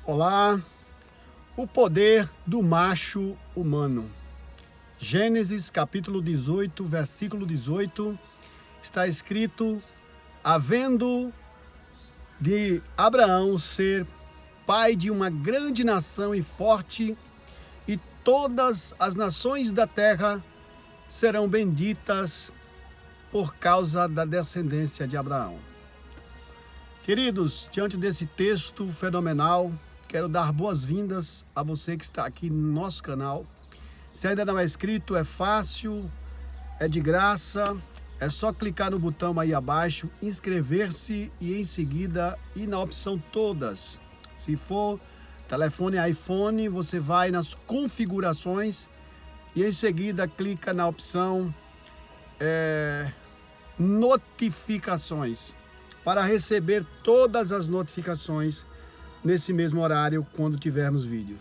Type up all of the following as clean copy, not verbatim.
Olá, o poder do macho humano. Gênesis capítulo 18, versículo 18, está escrito: havendo de Abraão ser pai de uma grande nação e forte, e todas as nações da terra serão benditas por causa da descendência de Abraão. Queridos, diante desse texto fenomenal, quero dar boas-vindas a você que está aqui no nosso canal. Se ainda não é inscrito, é fácil, é de graça, é só clicar no botão aí abaixo, inscrever-se e em seguida ir na opção todas. Se for telefone iPhone, você vai nas configurações e em seguida clica na opção notificações, para receber todas as notificações nesse mesmo horário quando tivermos vídeo.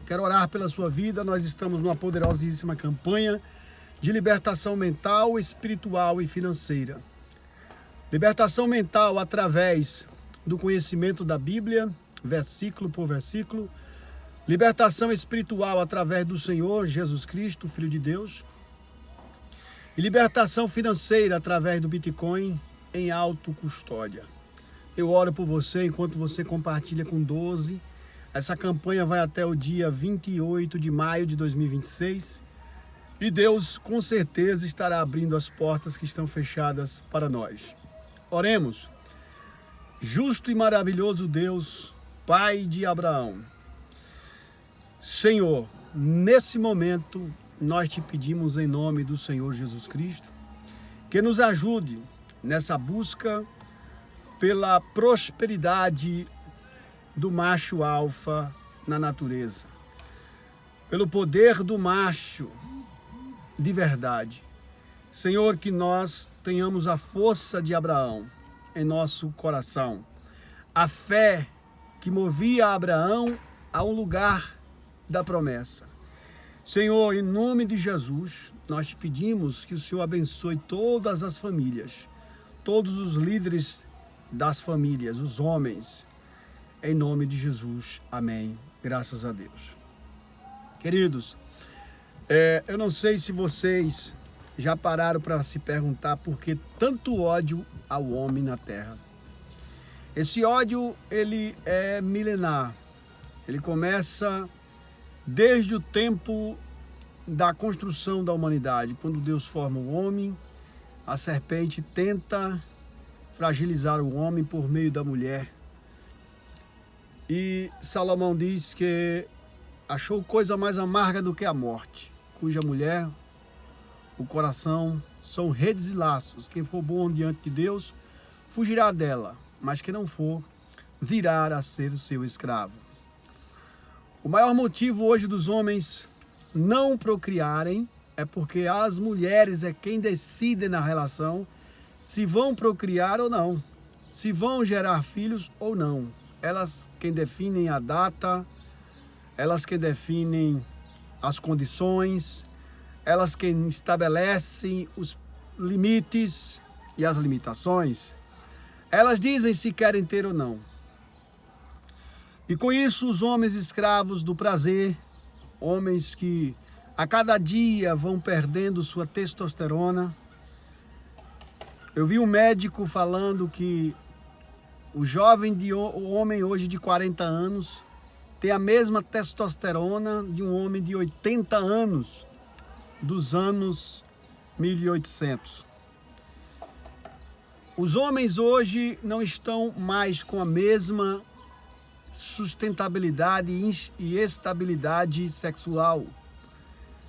Quero orar pela sua vida. Nós estamos numa poderosíssima campanha de libertação mental, espiritual e financeira. Libertação mental através do conhecimento da Bíblia, versículo por versículo. Libertação espiritual através do Senhor Jesus Cristo, Filho de Deus. E libertação financeira através do Bitcoin em autocustódia. Eu oro por você enquanto você compartilha com 12. Essa campanha vai até o dia 28 de maio de 2026. E Deus com certeza estará abrindo as portas que estão fechadas para nós. Oremos. Justo e maravilhoso Deus, Pai de Abraão. Senhor, nesse momento nós te pedimos em nome do Senhor Jesus Cristo que nos ajude nessa busca pela prosperidade do macho alfa na natureza, pelo poder do macho de verdade. Senhor, que nós tenhamos a força de Abraão em nosso coração, a fé que movia Abraão a um lugar da promessa. Senhor, em nome de Jesus, nós te pedimos que o Senhor abençoe todas as famílias, todos os líderes das famílias, os homens, em nome de Jesus. Amém. Graças a Deus. Queridos, eu não sei se vocês já pararam para se perguntar por que tanto ódio ao homem na terra. Esse ódio, ele é milenar. Ele começa desde o tempo da construção da humanidade. Quando Deus forma o homem, a serpente tenta fragilizar o homem por meio da mulher. E Salomão diz que achou coisa mais amarga do que a morte, cuja mulher, o coração, são redes e laços. Quem for bom diante de Deus, fugirá dela, mas quem não for, virá a ser o seu escravo. O maior motivo hoje dos homens não procriarem é porque as mulheres é quem decide na relação se vão procriar ou não, se vão gerar filhos ou não. Elas quem definem a data, elas quem definem as condições, elas quem estabelecem os limites e as limitações. Elas dizem se querem ter ou não. E com isso os homens escravos do prazer, homens que a cada dia vão perdendo sua testosterona. Eu vi um médico falando que o homem hoje de 40 anos tem a mesma testosterona de um homem de 80 anos, dos anos 1800. Os homens hoje não estão mais com a mesma sustentabilidade e estabilidade sexual,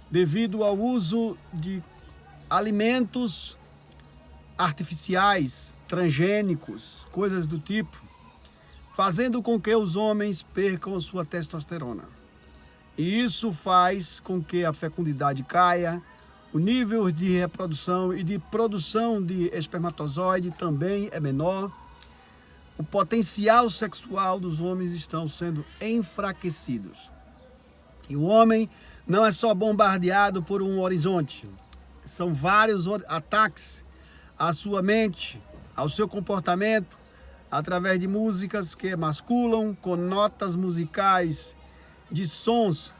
devido ao uso de alimentos artificiais, transgênicos, coisas do tipo, fazendo com que os homens percam sua testosterona. E isso faz com que a fecundidade caia, o nível de reprodução e de produção de espermatozoide também é menor. O potencial sexual dos homens estão sendo enfraquecidos. E o homem não é só bombardeado por um horizonte. São vários ataques à sua mente, ao seu comportamento, através de músicas que emasculam, com notas musicais de sons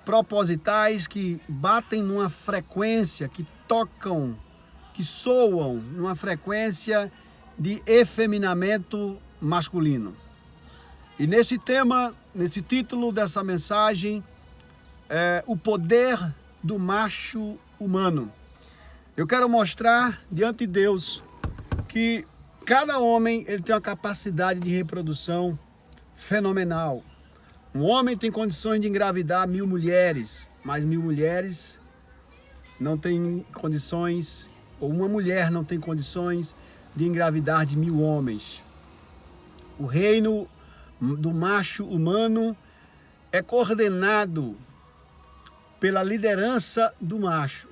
propositais que batem numa frequência, que tocam, que soam numa frequência de efeminamento masculino. E nesse tema, nesse título dessa mensagem, é o poder do macho humano. Eu quero mostrar diante de Deus que cada homem ele tem uma capacidade de reprodução fenomenal. Um homem tem condições de engravidar 1000 mulheres, mas 1000 mulheres não têm condições, ou uma mulher não tem condições de engravidar de 1000 homens. O reino do macho humano é coordenado pela liderança do macho,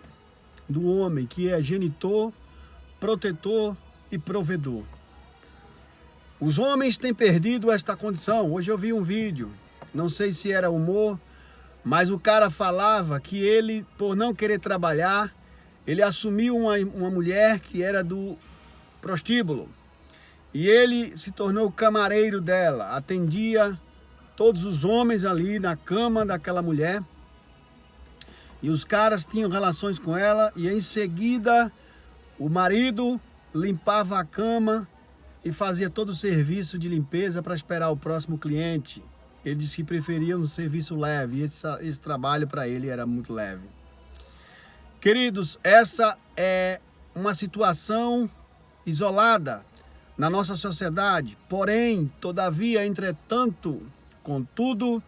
do homem, que é genitor, protetor e provedor. Os homens têm perdido esta condição. Hoje eu vi um vídeo, não sei se era humor, mas o cara falava que ele, por não querer trabalhar, ele assumiu uma mulher que era do prostíbulo. E ele se tornou camareiro dela, atendia todos os homens ali na cama daquela mulher. E os caras tinham relações com ela e em seguida o marido limpava a cama e fazia todo o serviço de limpeza para esperar o próximo cliente. Ele disse que preferia um serviço leve e esse trabalho para ele era muito leve. Queridos, essa é uma situação isolada na nossa sociedade, porém, todavia, entretanto, contudo,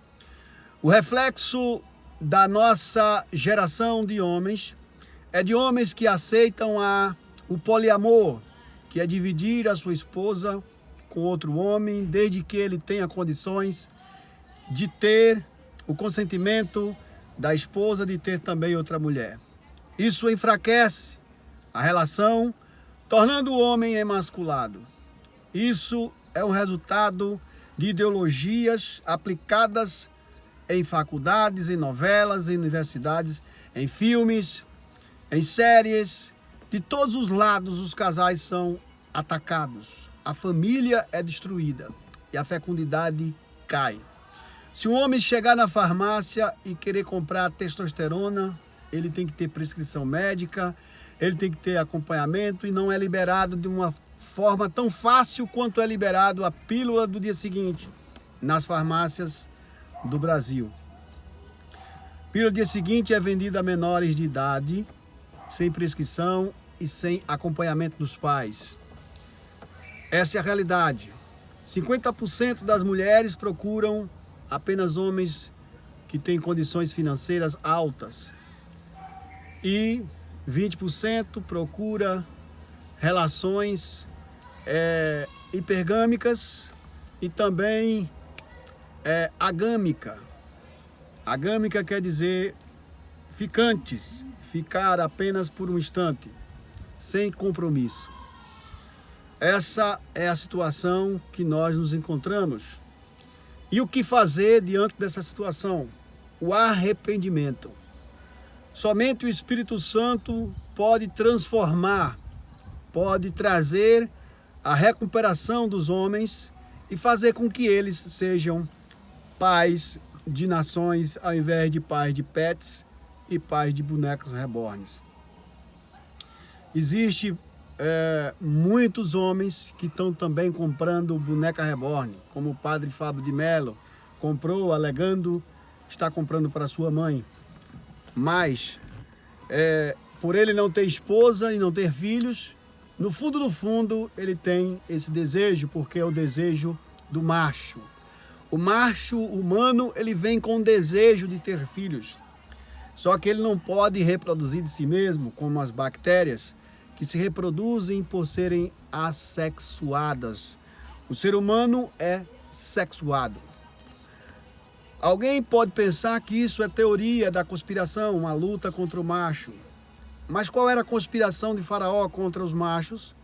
o reflexo da nossa geração de homens é de homens que aceitam o poliamor, que é dividir a sua esposa com outro homem, desde que ele tenha condições de ter o consentimento da esposa de ter também outra mulher. Isso enfraquece a relação, tornando o homem emasculado. Isso é um resultado de ideologias aplicadas em faculdades, em novelas, em universidades, em filmes, em séries. De todos os lados, os casais são atacados. A família é destruída e a fecundidade cai. Se um homem chegar na farmácia e querer comprar testosterona, ele tem que ter prescrição médica, ele tem que ter acompanhamento e não é liberado de uma forma tão fácil quanto é liberado a pílula do dia seguinte nas farmácias do Brasil. Pílula do dia seguinte é vendida a menores de idade, sem prescrição e sem acompanhamento dos pais. Essa é a realidade. 50% das mulheres procuram apenas homens que têm condições financeiras altas. E 20% procura relações hipergâmicas e também agâmica. Agâmica quer dizer ficantes, ficar apenas por um instante, sem compromisso. Essa é a situação que nós nos encontramos. E o que fazer diante dessa situação? O arrependimento. Somente o Espírito Santo pode transformar, pode trazer a recuperação dos homens e fazer com que eles sejam pais de nações ao invés de pais de pets e pais de bonecos reborns. Existe muitos homens que estão também comprando boneca reborn, como o padre Fábio de Mello comprou, alegando está comprando para sua mãe. Mas, por ele não ter esposa e não ter filhos, no fundo, ele tem esse desejo, porque é o desejo do macho. O macho humano, ele vem com o desejo de ter filhos. Só que ele não pode reproduzir de si mesmo, como as bactérias, que se reproduzem por serem assexuadas. O ser humano é sexuado. Alguém pode pensar que isso é teoria da conspiração, uma luta contra o macho. Mas qual era a conspiração de Faraó contra os machos?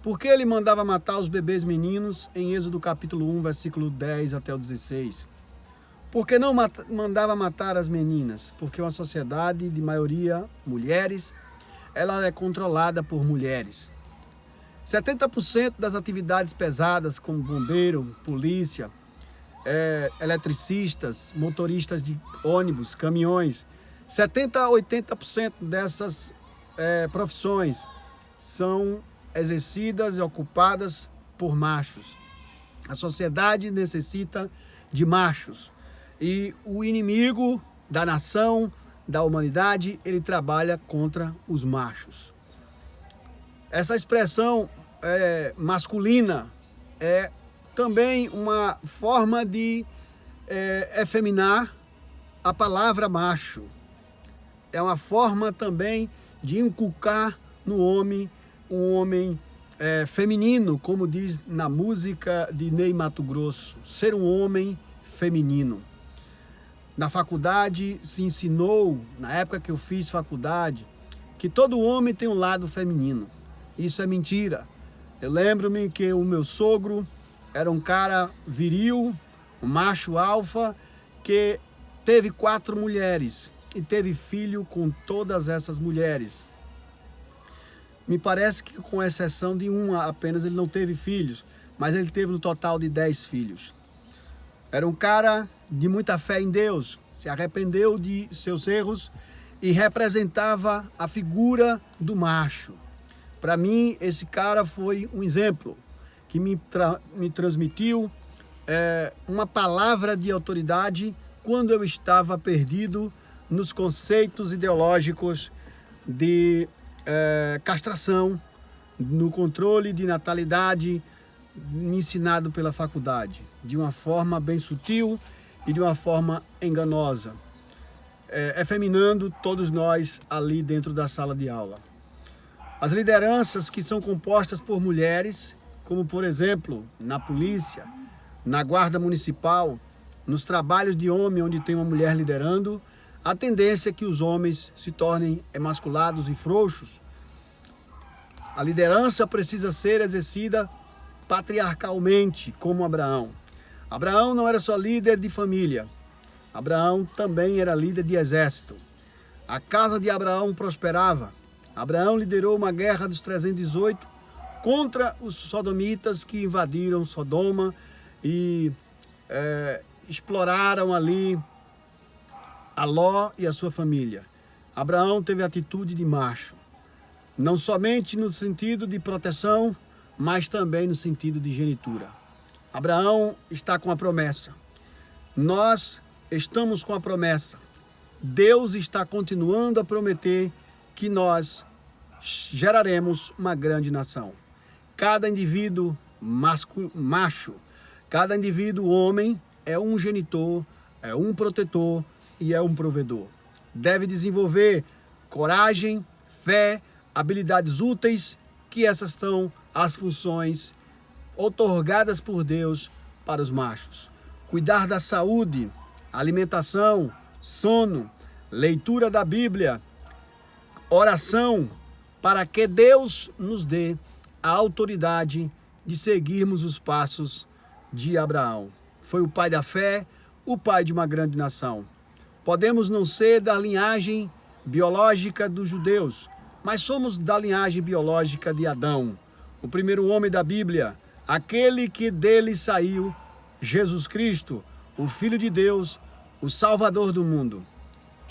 Por que ele mandava matar os bebês meninos em Êxodo capítulo 1, versículo 10 até o 16? Por que não mandava matar as meninas? Porque uma sociedade de maioria mulheres, ela é controlada por mulheres. 70% das atividades pesadas, como bombeiro, polícia, eletricistas, motoristas de ônibus, caminhões, 70% a 80% dessas profissões são exercidas e ocupadas por machos. A sociedade necessita de machos. E o inimigo da nação, da humanidade, ele trabalha contra os machos. Essa expressão masculina é também uma forma de efeminar a palavra macho. É uma forma também de inculcar no homem um homem feminino, como diz na música de Ney Matogrosso, ser um homem feminino. Na faculdade se ensinou, na época que eu fiz faculdade, que todo homem tem um lado feminino. Isso é mentira. Eu lembro-me que o meu sogro era um cara viril, um macho alfa, que teve 4 mulheres e teve filho com todas essas mulheres. Me parece que, com exceção de uma apenas, ele não teve filhos, mas ele teve no total de 10 filhos. Era um cara de muita fé em Deus, se arrependeu de seus erros e representava a figura do macho. Para mim, esse cara foi um exemplo que me transmitiu uma palavra de autoridade quando eu estava perdido nos conceitos ideológicos de castração, no controle de natalidade, me ensinado pela faculdade, de uma forma bem sutil e de uma forma enganosa, efeminando todos nós ali dentro da sala de aula. As lideranças que são compostas por mulheres, como por exemplo na polícia, na guarda municipal, nos trabalhos de homem onde tem uma mulher liderando, a tendência é que os homens se tornem emasculados e frouxos. A liderança precisa ser exercida patriarcalmente, como Abraão. Abraão não era só líder de família, Abraão também era líder de exército. A casa de Abraão prosperava. Abraão liderou uma guerra dos 318 contra os sodomitas que invadiram Sodoma e exploraram ali a Ló e a sua família. Abraão teve atitude de macho, não somente no sentido de proteção, mas também no sentido de genitura. Abraão está com a promessa. Nós estamos com a promessa. Deus está continuando a prometer que nós geraremos uma grande nação. Cada indivíduo macho, cada indivíduo homem é um genitor, é um protetor e é um provedor. Deve desenvolver coragem, fé, habilidades úteis, que essas são as funções outorgadas por Deus para os machos. Cuidar da saúde, alimentação, sono, leitura da Bíblia, oração, para que Deus nos dê a autoridade de seguirmos os passos de Abraão. Foi o pai da fé, o pai de uma grande nação. Podemos não ser da linhagem biológica dos judeus, mas somos da linhagem biológica de Adão, o primeiro homem da Bíblia, aquele que dele saiu Jesus Cristo, o Filho de Deus, o Salvador do mundo.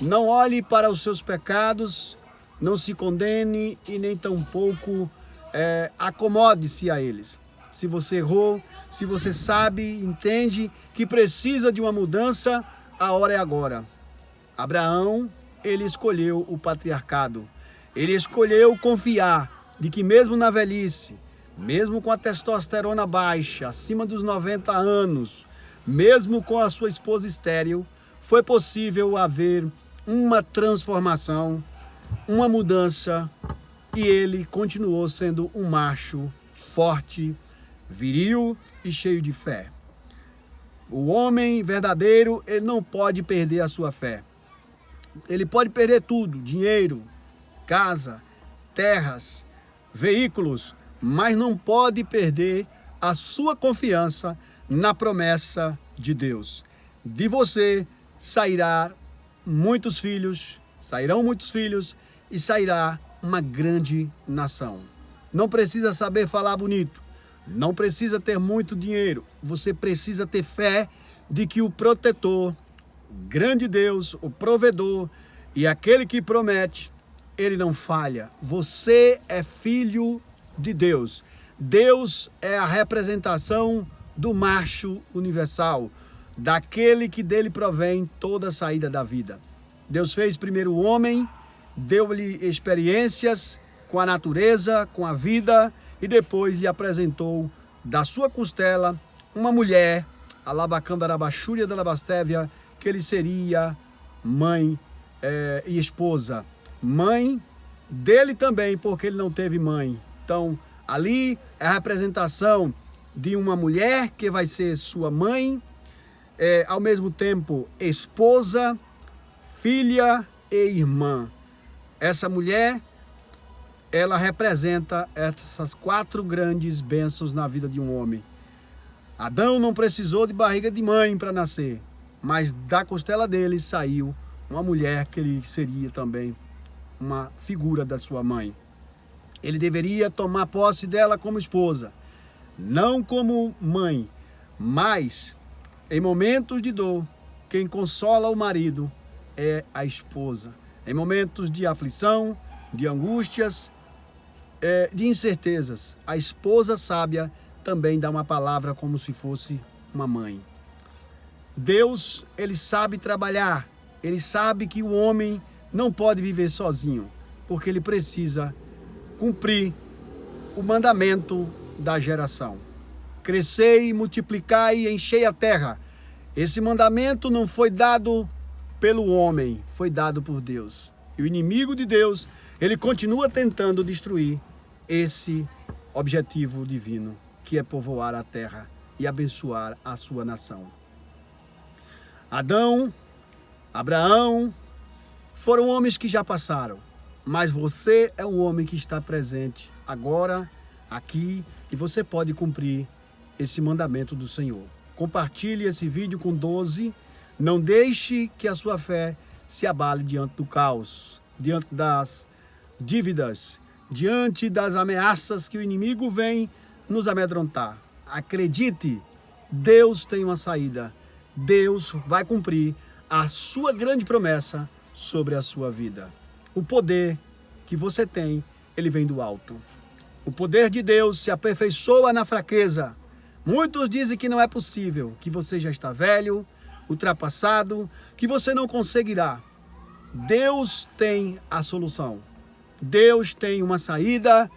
Não olhe para os seus pecados, não se condene e nem tampouco acomode-se a eles. Se você errou, se você sabe, entende que precisa de uma mudança, a hora é agora. Abraão, ele escolheu o patriarcado. Ele escolheu confiar de que mesmo na velhice, mesmo com a testosterona baixa, acima dos 90 anos, mesmo com a sua esposa estéril, foi possível haver uma transformação, uma mudança, e ele continuou sendo um macho forte, viril e cheio de fé. O homem verdadeiro, ele não pode perder a sua fé. Ele pode perder tudo, dinheiro, casa, terras, veículos, mas não pode perder a sua confiança na promessa de Deus. De você sairão muitos filhos e sairá uma grande nação. não precisa saber falar bonito, não precisa ter muito dinheiro. Você precisa ter fé de que o protetor, o grande Deus, o provedor e aquele que promete, ele não falha. Você é filho de Deus. Deus é a representação do macho universal, daquele que dele provém toda a saída da vida. Deus fez primeiro o homem, deu-lhe experiências com a natureza, com a vida, e depois lhe apresentou da sua costela uma mulher, a Labacandarabachúria da Labastévia, que ele seria mãe e esposa. Mãe dele também, porque ele não teve mãe. Então, ali é a representação de uma mulher que vai ser sua mãe, ao mesmo tempo esposa, filha e irmã. Essa mulher, ela representa essas 4 grandes bênçãos na vida de um homem. Adão não precisou de barriga de mãe para nascer, mas da costela dele saiu uma mulher que ele seria também uma figura da sua mãe. Ele deveria tomar posse dela como esposa, não como mãe, mas em momentos de dor, quem consola o marido é a esposa. Em momentos de aflição, de angústias, de incertezas, a esposa sábia também dá uma palavra como se fosse uma mãe. Deus, ele sabe trabalhar, ele sabe que o homem não pode viver sozinho, porque ele precisa cumprir o mandamento da geração. Crescei, multiplicai e enchei a terra. Esse mandamento não foi dado pelo homem, foi dado por Deus. E o inimigo de Deus, ele continua tentando destruir esse objetivo divino, que é povoar a terra e abençoar a sua nação. Adão, Abraão, foram homens que já passaram, mas você é um homem que está presente agora, aqui, e você pode cumprir esse mandamento do Senhor. Compartilhe esse vídeo com 12, não deixe que a sua fé se abale diante do caos, diante das dívidas, diante das ameaças que o inimigo vem nos amedrontar. Acredite, Deus tem uma saída. Deus vai cumprir a sua grande promessa sobre a sua vida. O poder que você tem, ele vem do alto. O poder de Deus se aperfeiçoa na fraqueza. Muitos dizem que não é possível, que você já está velho, ultrapassado, que você não conseguirá. Deus tem a solução. Deus tem uma saída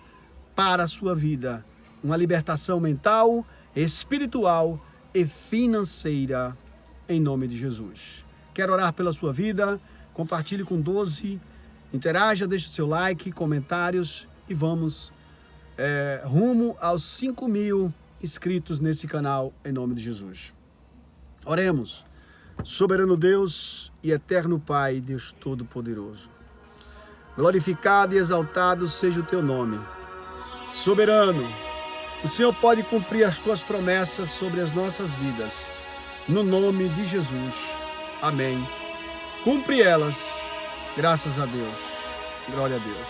para a sua vida. Uma libertação mental, espiritual e financeira, em nome de Jesus. Quero orar pela sua vida. Compartilhe com 12. Interaja, deixe o seu like, comentários e vamos rumo aos 5.000 inscritos nesse canal, em nome de Jesus. Oremos. Soberano Deus e eterno Pai, Deus Todo-Poderoso, glorificado e exaltado seja o teu nome. Soberano, o Senhor pode cumprir as tuas promessas sobre as nossas vidas, no nome de Jesus. Amém. Cumpre elas, graças a Deus. Glória a Deus.